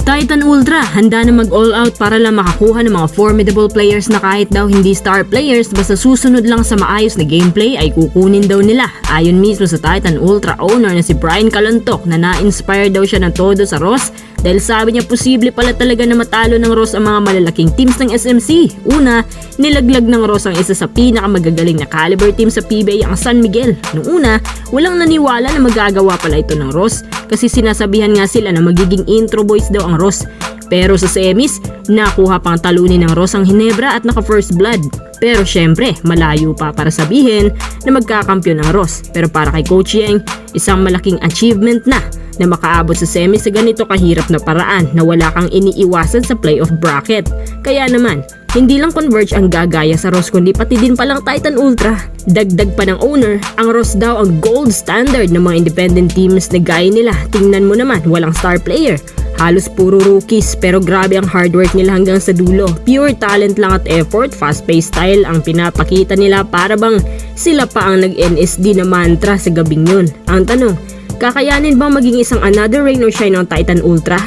Titan Ultra, handa na mag-all out para lang makakuha ng mga formidable players na kahit daw hindi star players basta susunod lang sa maayos na gameplay ay kukunin daw nila. Ayon mismo sa Titan Ultra owner na si Brian Kalantok na na-inspire daw siya ng todo sa Ross dahil sabi niya posible pala talaga na matalo ng Ross ang mga malalaking teams ng SMC. Una, nilaglag ng Ross ang isa sa pinakamagagaling na caliber team sa PBA ang San Miguel. Noong una, walang naniwala na magagawa pala ito ng Ross kasi sinasabihan nga sila na magiging intro boys daw ang Ross. Pero sa semis, nakuha pang talunin ng Ross ang Hinebra at naka first blood. Pero syempre, malayo pa para sabihin na magkakampyon ang Ross. Pero para kay Coach Yeng, isang malaking achievement na makaabot sa semis sa ganito kahirap na paraan na wala kang iniiwasan sa playoff bracket. Kaya naman, hindi lang Converge ang gagaya sa Ross kundi pati din palang Titan Ultra. Dagdag pa ng owner, ang Ross daw ang gold standard ng mga independent teams na gaya nila. Tingnan mo naman, walang star player. Halos puro rookies pero grabe ang hard work nila hanggang sa dulo. Pure talent lang at effort, fast-paced style ang pinapakita nila para bang sila pa ang nag-NSD na mantra sa gabing yun. Ang tanong, kakayanin bang maging isang another rain or shine ng Titan Ultra?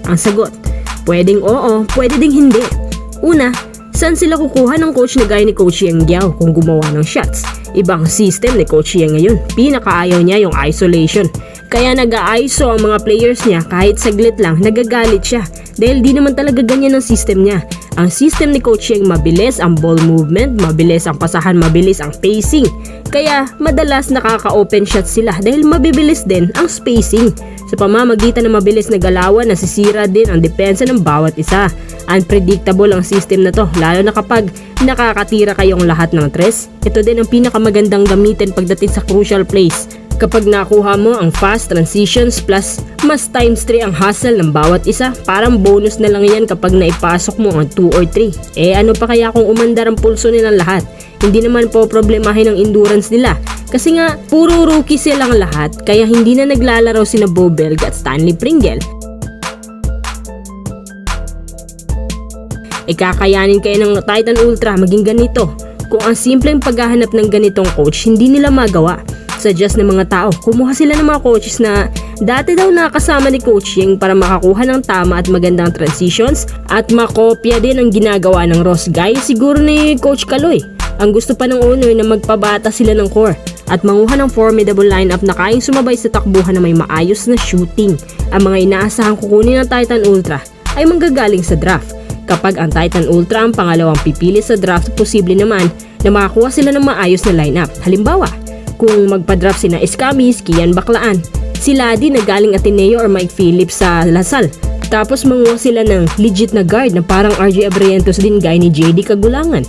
Ang sagot, pwedeng oo, pwede ding hindi. Una, saan sila kukuha ng coach na gaya ni Coach Yeng Giao kung gumawa ng shots? Ibang system ni Coach Yeng ngayon. Pinakaayaw niya yung isolation. Kaya nag-a-ISO ang mga players niya kahit saglit lang nagagalit siya dahil di naman talaga ganyan ang system niya. Ang system ni Coach Yeng mabilis ang ball movement, mabilis ang pasahan, mabilis ang pacing. Kaya madalas nakaka-open shot sila dahil mabibilis din ang spacing. Sa pamamagitan ng mabilis na galawan, nasisira din ang depensa ng bawat isa. Unpredictable ang system na to, lalo na kapag nakakatira kayong lahat ng tres. Ito din ang pinakamagandang gamitin pagdating sa crucial plays. Kapag nakuha mo ang fast transitions plus mas times 3 ang hustle ng bawat isa, parang bonus na lang yan kapag naipasok mo ang 2 or 3. Ano pa kaya kung umandar ang pulso nilang lahat? Hindi naman po problemahin ang endurance nila. Kasi nga, puro rookie silang lahat kaya hindi na naglalaro sina Bo Belga at Stanley Pringle. Kakayanin kayo ng Titan Ultra maging ganito. Kung ang simpleng paghahanap ng ganitong coach hindi nila magawa. Suggest ng mga tao, kumuha sila ng mga coaches na dati daw nakasama ni Coach Yeng para makakuha ng tama at magandang transitions at makopya din ang ginagawa ng Ross Guy siguro ni Coach Kaloy. Ang gusto pa ng owner na magpabata sila ng core at manguha ng formidable lineup na kayang sumabay sa takbuhan na may maayos na shooting. Ang mga inaasahang kukunin ng Titan Ultra ay manggagaling sa draft. Kapag ang Titan Ultra ang pangalawang pipili sa draft, posible naman na makakuha sila ng maayos na lineup. Halimbawa, kung magpa-draft sina Escamis, Kian Baclaan, sila din na galing Ateneo or Mike Phillips sa Lasal. Tapos manguha sila ng legit na guard na parang RJ Abrientos din gaya ni JD Kagulangan.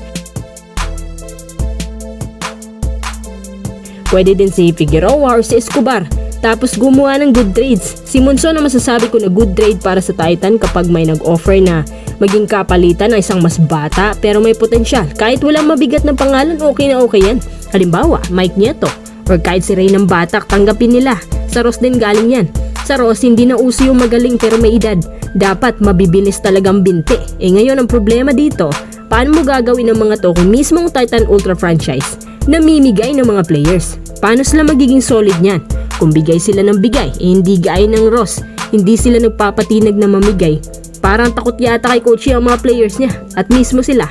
Pwede din si Figueroa or si Escobar. Tapos gumawa ng good trades. Si Monson na masasabi ko na good trade para sa Titan kapag may nag-offer na maging kapalitan ng isang mas bata pero may potensyal. Kahit walang mabigat na pangalan, okay na okay yan. Halimbawa, Mike Nieto or kahit si Ray ng Batak, tanggapin nila. Sa Ross din galing yan. Sa Ross, hindi na uso yung magaling pero may edad. Dapat mabibilis talagang binti. Ngayon ang problema dito, paano mo gagawin ng mga to kung mismong Titan Ultra franchise namimigay ng mga players? Paano sila magiging solid niyan? Kung bigay sila ng bigay, hindi gaya ng Ross, hindi sila nagpapatinag na mamigay. Parang takot yata kay Coach ang mga players niya at mismo sila.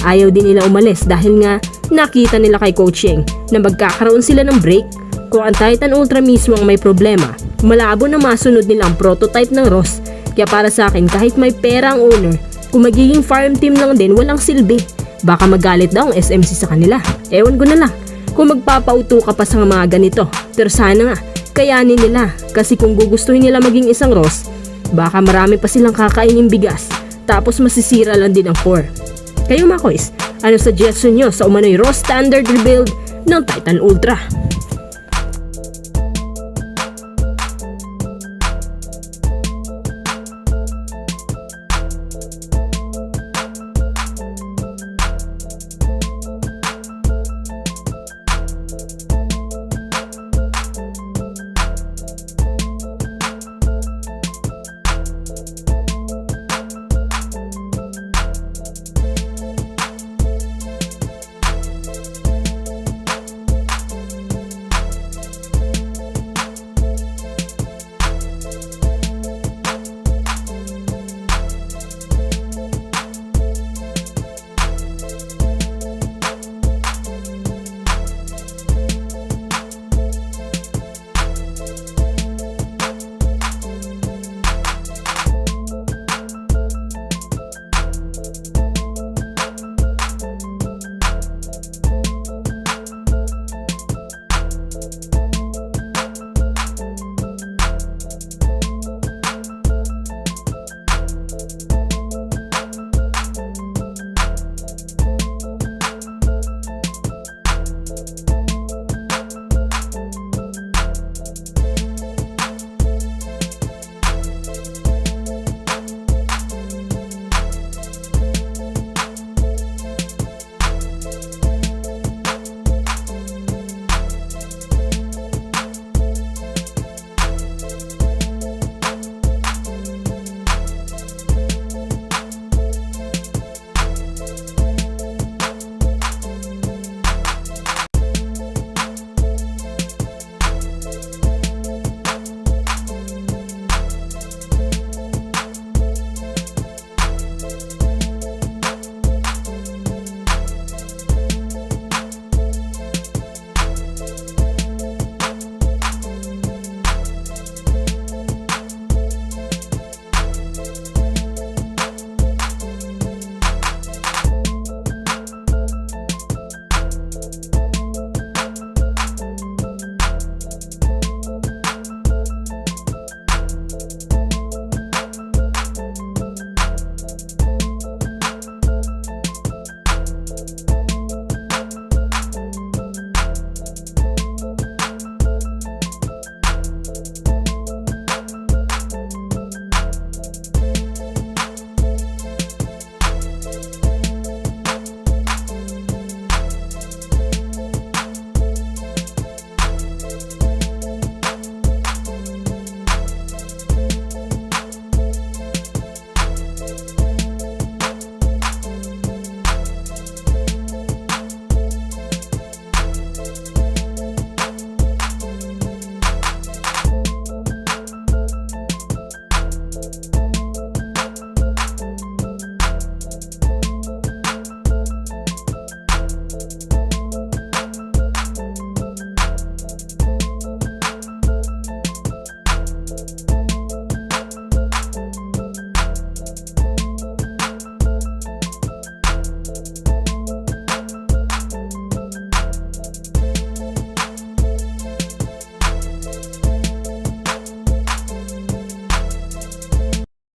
Ayaw din nila umalis dahil nga nakita nila kay Coach Yeng na magkakaroon sila ng break. Kung ang Titan Ultra mismo ang may problema, malabo na masunod nila ang prototype ng Ross. Kaya para sa akin, kahit may pera ang owner, kung magiging farm team lang din, walang silbi. Baka magalit daw ang SMC sa kanila. Ewan ko na lang kung magpapauto ka pa sa mga ganito. Pero sana nga, kayanin nila. Kasi kung gugustuhin nila maging isang Ross, baka marami pa silang kakainin bigas. Tapos masisira lang din ang core. Kayo mga kois, ano suggestion nyo sa umano'y Ross standard rebuild ng Titan Ultra?